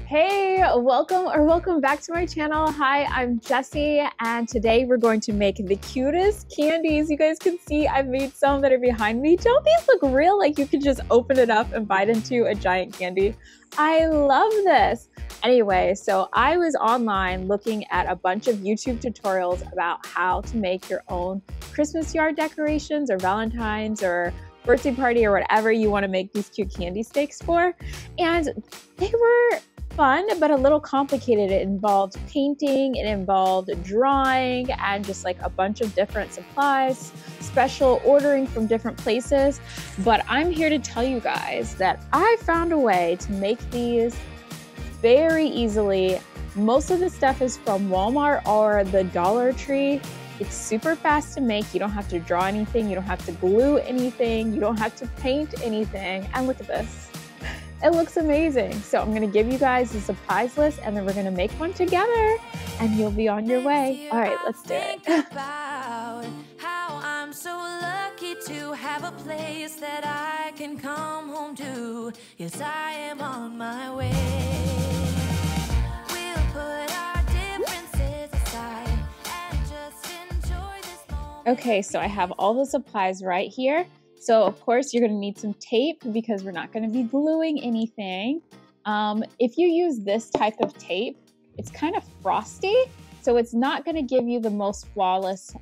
Hey, welcome back to my channel. Hi, I'm Jessi, and today we're going to make the cutest candies. You guys can see I've made some that are behind me. Don't these look real? Like you could just open it up and bite into a giant candy. I love this. Anyway, so I was online looking at a bunch of YouTube tutorials about how to make your own Christmas yard decorations or Valentine's or birthday party or whatever you want to make these cute candy stakes for. And they were fun, but a little complicated. It involved painting, it involved drawing, and just like a bunch of different supplies, special ordering from different places. But I'm here to tell you guys that I found a way to make these very easily. Most of the stuff is from Walmart or the Dollar Tree. It's super fast to make. You don't have to draw anything. You don't have to glue anything. You don't have to paint anything. And look at this. It looks amazing. So I'm gonna give you guys the supplies list and then we're gonna make one together and you'll be on your way. All right, let's do it. About how I'm so lucky to have a place that I can come home to. Yes, I am on my way. We'll put our differences aside and just enjoy this moment. Okay, so I have all the supplies right here. So of course you're gonna need some tape because we're not gonna be gluing anything. If you use this type of tape, it's kind of frosty, so it's not gonna give you the most flawless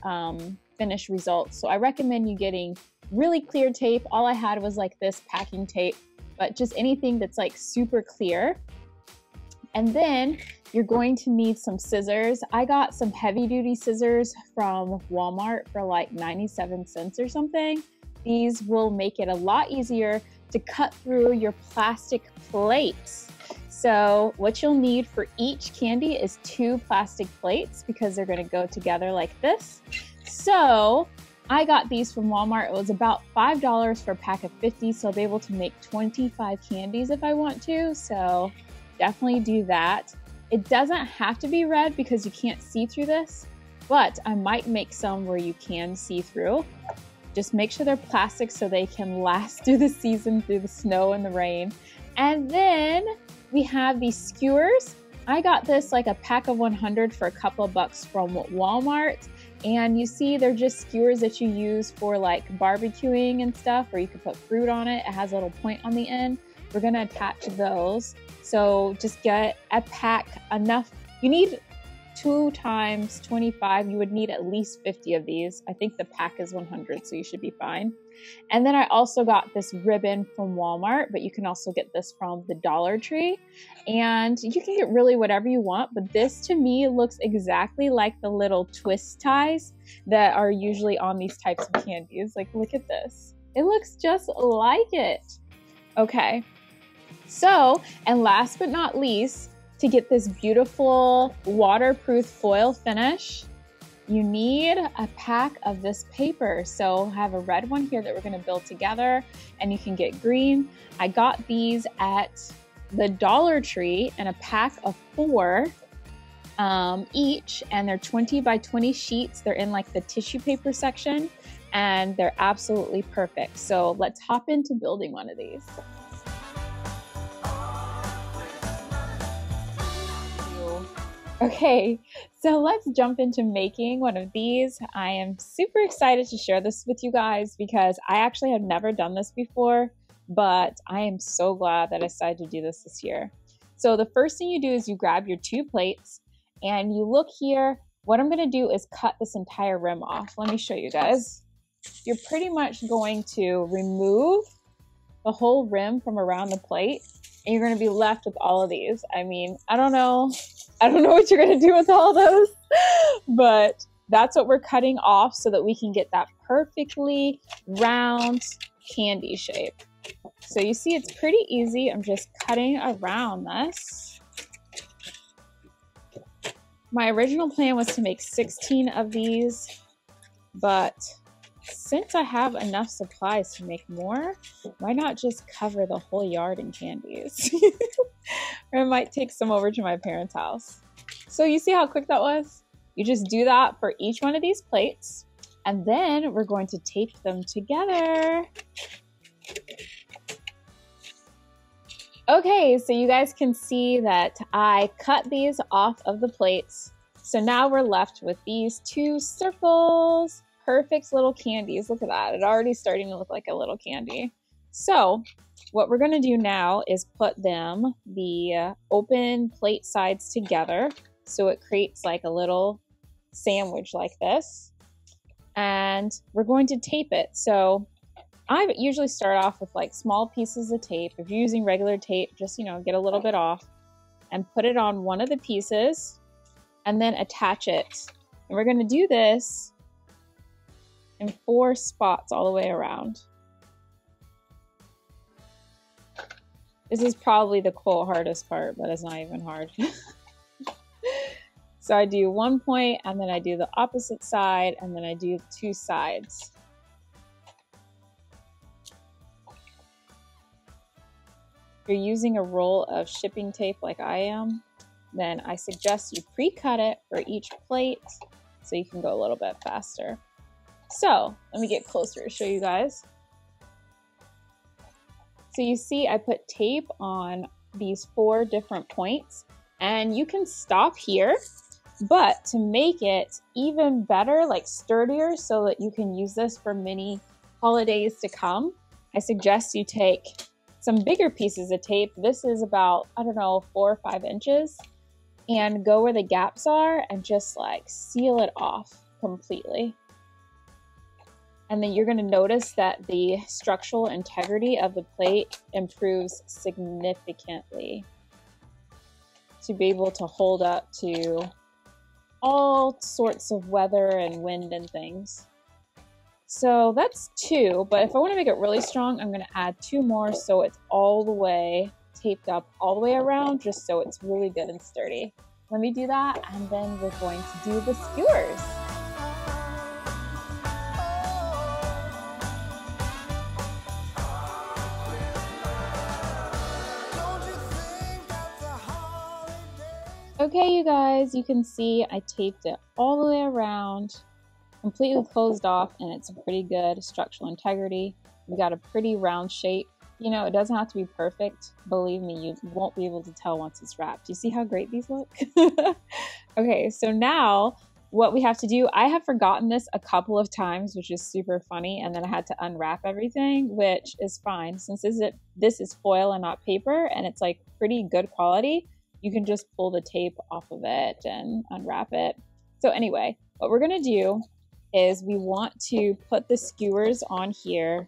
finished results. So I recommend you getting really clear tape. All I had was like this packing tape, but just anything that's like super clear. And then you're going to need some scissors. I got some heavy duty scissors from Walmart for like 97 cents or something. These will make it a lot easier to cut through your plastic plates. So what you'll need for each candy is 2 plastic plates because they're gonna go together like this. So I got these from Walmart. It was about $5 for a pack of 50, so I'll be able to make 25 candies if I want to. So definitely do that. It doesn't have to be red because you can't see through this, but I might make some where you can see through. Just make sure they're plastic so they can last through the season, through the snow and the rain. And then we have these skewers. I got this like a pack of 100 for a couple of bucks from Walmart. And you see they're just skewers that you use for like barbecuing and stuff, or you can put fruit on it. It has a little point on the end. We're gonna attach those. So just get a pack enough. You need 2 times 25, you would need at least 50 of these. I think the pack is 100, so you should be fine. And then I also got this ribbon from Walmart, but you can also get this from the Dollar Tree. And you can get really whatever you want, but this to me looks exactly like the little twist ties that are usually on these types of candies. Like, look at this. It looks just like it. Okay, so, and last but not least, to get this beautiful waterproof foil finish, you need a pack of this paper. So I have a red one here that we're gonna build together, and you can get green. I got these at the Dollar Tree in a pack of 4 each, and they're 20 by 20 sheets. They're in like the tissue paper section, and they're absolutely perfect. So let's hop into building one of these. Okay, so let's jump into making one of these. I am super excited to share this with you guys because I actually have never done this before, but I am so glad that I decided to do this year. So the first thing you do is you grab your 2 plates and you look here. What I'm gonna do is cut this entire rim off. Let me show you guys. You're pretty much going to remove the whole rim from around the plate, and you're gonna be left with all of these. I mean, I don't know what you're gonna do with all those, but that's what we're cutting off so that we can get that perfectly round candy shape. So you see it's pretty easy. I'm just cutting around this. My original plan was to make 16 of these, but since I have enough supplies to make more, why not just cover the whole yard in candies? Or I might take some over to my parents' house. So you see how quick that was? You just do that for each one of these plates, and then we're going to tape them together. Okay, so you guys can see that I cut these off of the plates. So now we're left with these two circles. Perfect little candies. Look at that. It's already starting to look like a little candy. So what we're gonna do now is put them, the open plate sides together. So it creates like a little sandwich like this. And we're going to tape it. So I usually start off with like small pieces of tape. If you're using regular tape, just, get a little bit off and put it on one of the pieces and then attach it. And we're gonna do this in 4 spots all the way around. This is probably the hardest part, but it's not even hard. So I do 1 point and then I do the opposite side and then I do 2 sides. If you're using a roll of shipping tape like I am, then I suggest you pre-cut it for each plate so you can go a little bit faster. So let me get closer to show you guys. So you see I put tape on these 4 different points and you can stop here, but to make it even better, like sturdier, so that you can use this for many holidays to come, I suggest you take some bigger pieces of tape. This is about, 4 or 5 inches, and go where the gaps are and just like seal it off completely. And then you're going to notice that the structural integrity of the plate improves significantly to be able to hold up to all sorts of weather and wind and things. So that's 2, but if I want to make it really strong, I'm going to add 2 more so it's all the way taped up all the way around, just so it's really good and sturdy. Let me do that, and then we're going to do the skewers. Okay, you guys, you can see I taped it all the way around, completely closed off, and it's a pretty good structural integrity. We got a pretty round shape. It doesn't have to be perfect. Believe me, you won't be able to tell once it's wrapped. You see how great these look? Okay, so now what we have to do, I have forgotten this a couple of times, which is super funny, and then I had to unwrap everything, which is fine. Since this is foil and not paper, and it's like pretty good quality, you can just pull the tape off of it and unwrap it. So anyway, what we're gonna do is we want to put the skewers on here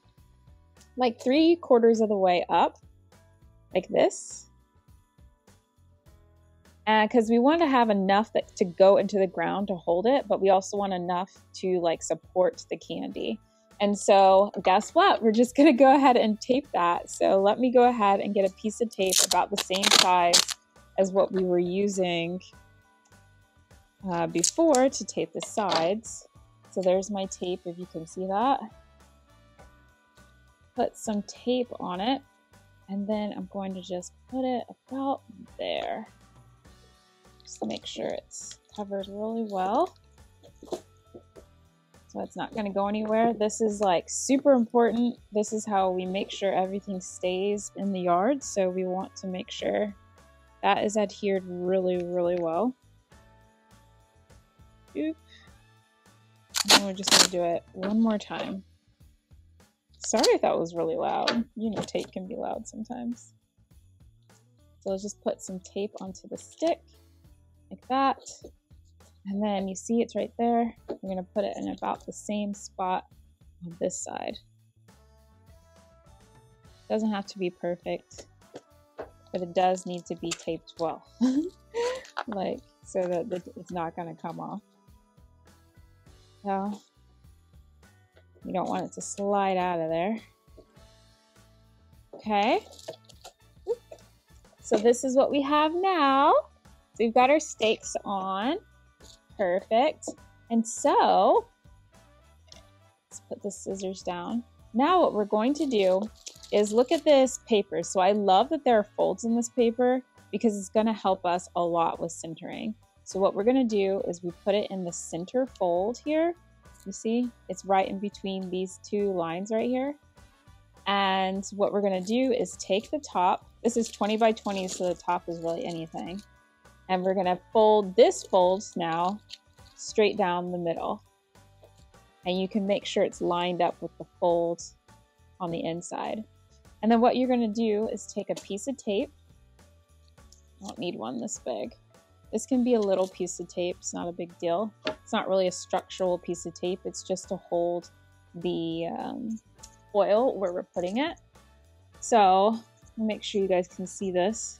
like 3/4 of the way up, like this. And because we want to have enough to go into the ground to hold it, but we also want enough to like support the candy. And so guess what? We're just gonna go ahead and tape that. So let me go ahead and get a piece of tape about the same size as what we were using before to tape the sides. So there's my tape, if you can see that. Put some tape on it, and then I'm going to just put it about there. Just to make sure it's covered really well. So it's not gonna go anywhere. This is like super important. This is how we make sure everything stays in the yard. So we want to make sure that is adhered really, really well. Oop. And we're just gonna do it one more time. Sorry if that was really loud. Tape can be loud sometimes. So let's just put some tape onto the stick, like that. And then you see it's right there. We're gonna put it in about the same spot on this side. Doesn't have to be perfect, but it does need to be taped well. Like, so that it's not gonna come off. So you don't want it to slide out of there. Okay. So this is what we have now. So we've got our stakes on. Perfect. And so let's put the scissors down. Now what we're going to do is look at this paper. So I love that there are folds in this paper because it's going to help us a lot with centering. So what we're going to do is we put it in the center fold here. You see, it's right in between these 2 lines right here. And what we're going to do is take the top This is 20 by 20, so the top is really anything. And we're gonna fold this fold now straight down the middle. And you can make sure it's lined up with the fold on the inside. And then what you're gonna do is take a piece of tape. I don't need one this big. This can be a little piece of tape, it's not a big deal. It's not really a structural piece of tape, it's just to hold the foil where we're putting it. So make sure you guys can see this.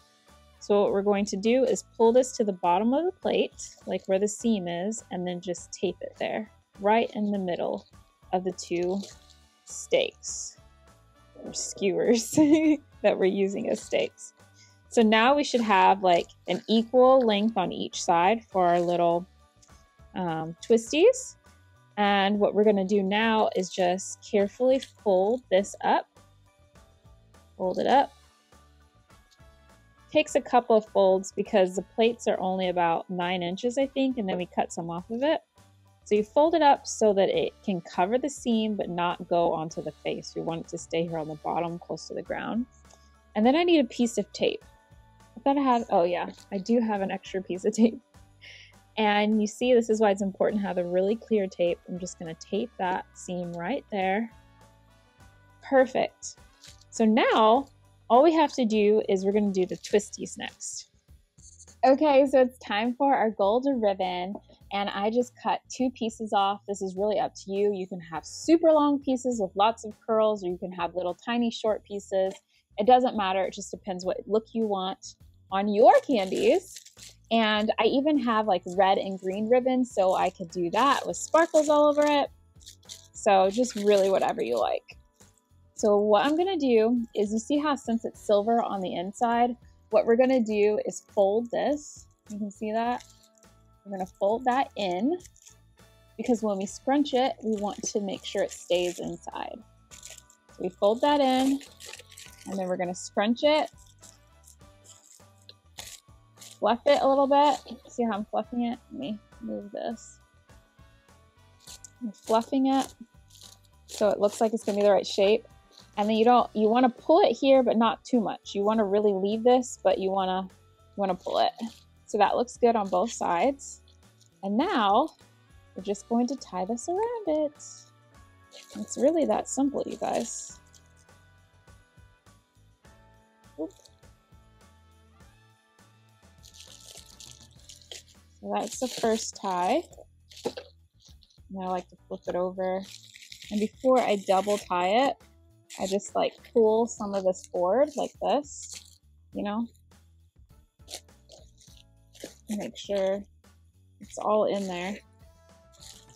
So what we're going to do is pull this to the bottom of the plate, like where the seam is, and then just tape it there, right in the middle of the two steaks, or skewers, that we're using as steaks. So now we should have like an equal length on each side for our little twisties. And what we're gonna do now is just carefully fold this up, fold it up. Takes a couple of folds because the plates are only about 9 inches, I think, and then we cut some off of it. So you fold it up so that it can cover the seam but not go onto the face. We want it to stay here on the bottom close to the ground. And then I need a piece of tape. I thought I had, oh yeah, I do have an extra piece of tape. And you see, this is why it's important to have a really clear tape. I'm just gonna tape that seam right there. Perfect. So now, all we have to do is we're gonna do the twisties next. Okay, so it's time for our gold ribbon, and I just cut 2 pieces off. This is really up to you. You can have super long pieces with lots of curls, or you can have little tiny short pieces. It doesn't matter, it just depends what look you want on your candies. And I even have like red and green ribbon, so I could do that with sparkles all over it. So just really whatever you like. So what I'm gonna do is, you see how since it's silver on the inside, what we're gonna do is fold this. You can see that? We're gonna fold that in, because when we scrunch it, we want to make sure it stays inside. So we fold that in, and then we're gonna scrunch it, fluff it a little bit. See how I'm fluffing it? Let me move this. I'm fluffing it so it looks like it's gonna be the right shape. And then you want to pull it here, but not too much. You want to really leave this, but you want to pull it. So that looks good on both sides. And now we're just going to tie this around it. It's really that simple, you guys. Oop. So that's the first tie. And I like to flip it over. And before I double tie it, I just like pull some of this forward like this, you know, make sure it's all in there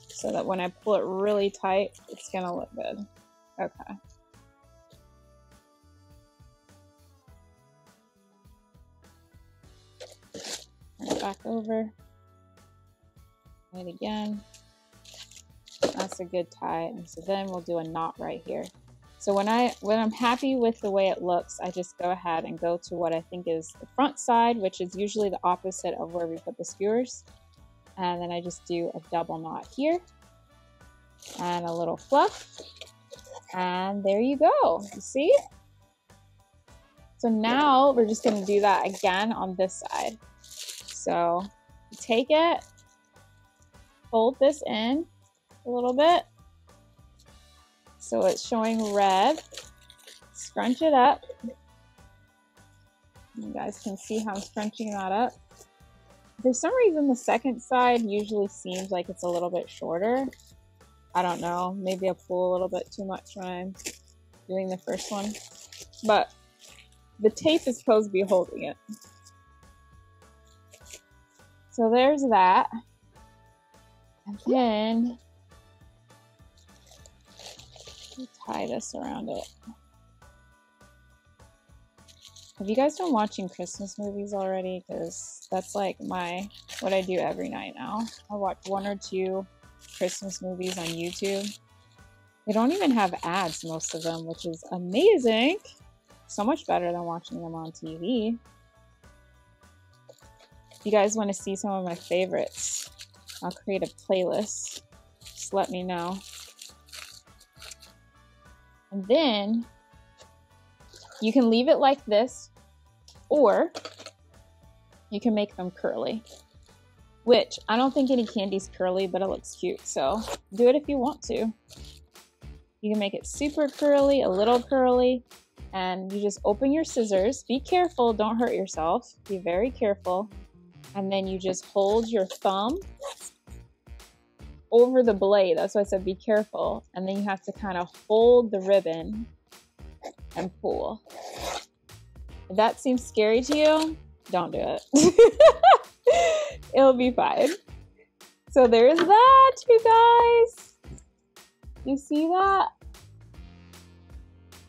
so that when I pull it really tight, it's gonna look good. Okay. Turn it back over. Try it again. That's a good tie. And so then we'll do a knot right here. So when I'm happy with the way it looks, I just go ahead and go to what I think is the front side, which is usually the opposite of where we put the skewers. And then I just do a double knot here and a little fluff. And there you go, you see? So now we're just gonna do that again on this side. So take it, fold this in a little bit. So it's showing red, scrunch it up. You guys can see how I'm scrunching that up. For some reason, the second side usually seems like it's a little bit shorter. I don't know, maybe I pull a little bit too much when I'm doing the first one. But the tape is supposed to be holding it. So there's that. And then tie this around it. Have you guys been watching Christmas movies already? Because that's like what I do every night now. I watch 1 or 2 Christmas movies on YouTube. They don't even have ads, most of them, which is amazing. So much better than watching them on TV. If you guys want to see some of my favorites, I'll create a playlist. Just let me know. And then you can leave it like this Or you can make them curly, which I don't think any candy's curly, but it looks cute. So do it if you want to. You can make it super curly, a little curly, and you just open your scissors. Be careful, don't hurt yourself. Be very careful. And then you just hold your thumb over the blade. That's why I said be careful. And then you have to kind of hold the ribbon and pull. If that seems scary to you, don't do it. It'll be fine. So there's that, you guys. You see that?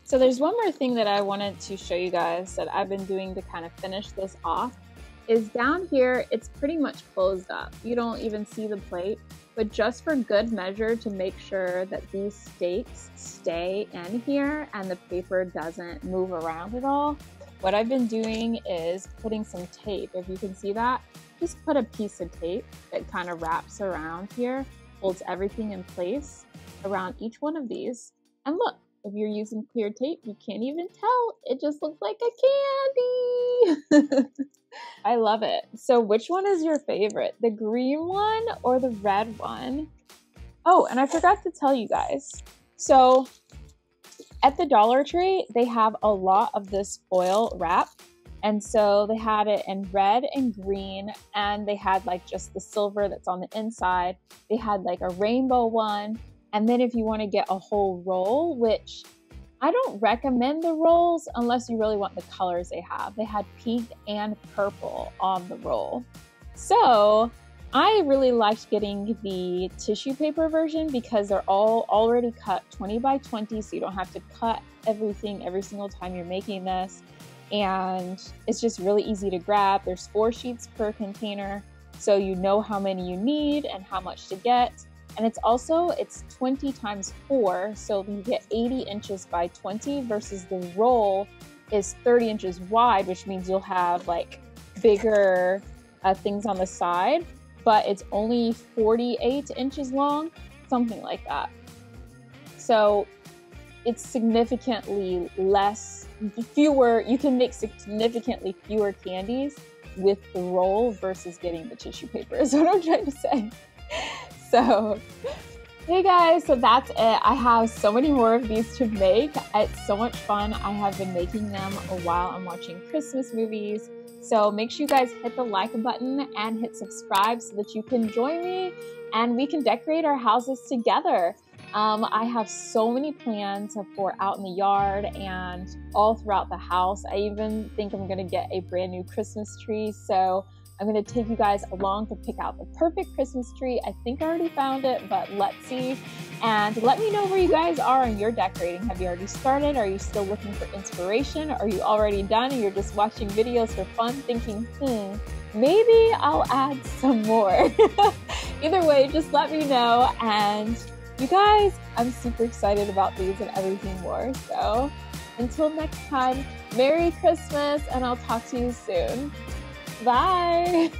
So there's one more thing that I wanted to show you guys that I've been doing to kind of finish this off. Is down here, it's pretty much closed up. You don't even see the plate, but just for good measure to make sure that these stakes stay in here and the paper doesn't move around at all, what I've been doing is putting some tape. If you can see that, just put a piece of tape that kind of wraps around here, holds everything in place around each one of these. And look, if you're using clear tape, you can't even tell. It just looks like a candy. I love it. So which one is your favorite? The green one or the red one? Oh, and I forgot to tell you guys. So at the Dollar Tree, they have a lot of this foil wrap. And so they had it in red and green, and they had like just the silver that's on the inside. They had like a rainbow one. And then if you want to get a whole roll, which I don't recommend the rolls unless you really want the colors they have. They had pink and purple on the roll. So I really liked getting the tissue paper version because they're all already cut 20 by 20, so you don't have to cut everything every single time you're making this. And it's just really easy to grab. There's 4 sheets per container, so you know how many you need and how much to get. And it's 20 times 4, so you get 80 inches by 20 versus the roll is 30 inches wide, which means you'll have like bigger things on the side, but it's only 48 inches long, something like that. So it's significantly fewer, you can make significantly fewer candies with the roll versus getting the tissue paper, is what I'm trying to say. So, hey guys, so that's it. I have so many more of these to make. It's so much fun. I have been making them while I'm watching Christmas movies. So make sure you guys hit the like button and hit subscribe so that you can join me and we can decorate our houses together. I have so many plans for out in the yard and all throughout the house. I even think I'm gonna get a brand new Christmas tree. So I'm going to take you guys along to pick out the perfect Christmas tree. I think I already found it, but let's see. And let me know where you guys are on your decorating. Have you already started? Are you still looking for inspiration? Are you already done and you're just watching videos for fun thinking, maybe I'll add some more. Either way, just let me know. And you guys, I'm super excited about these and everything more. So until next time, Merry Christmas, and I'll talk to you soon. Bye.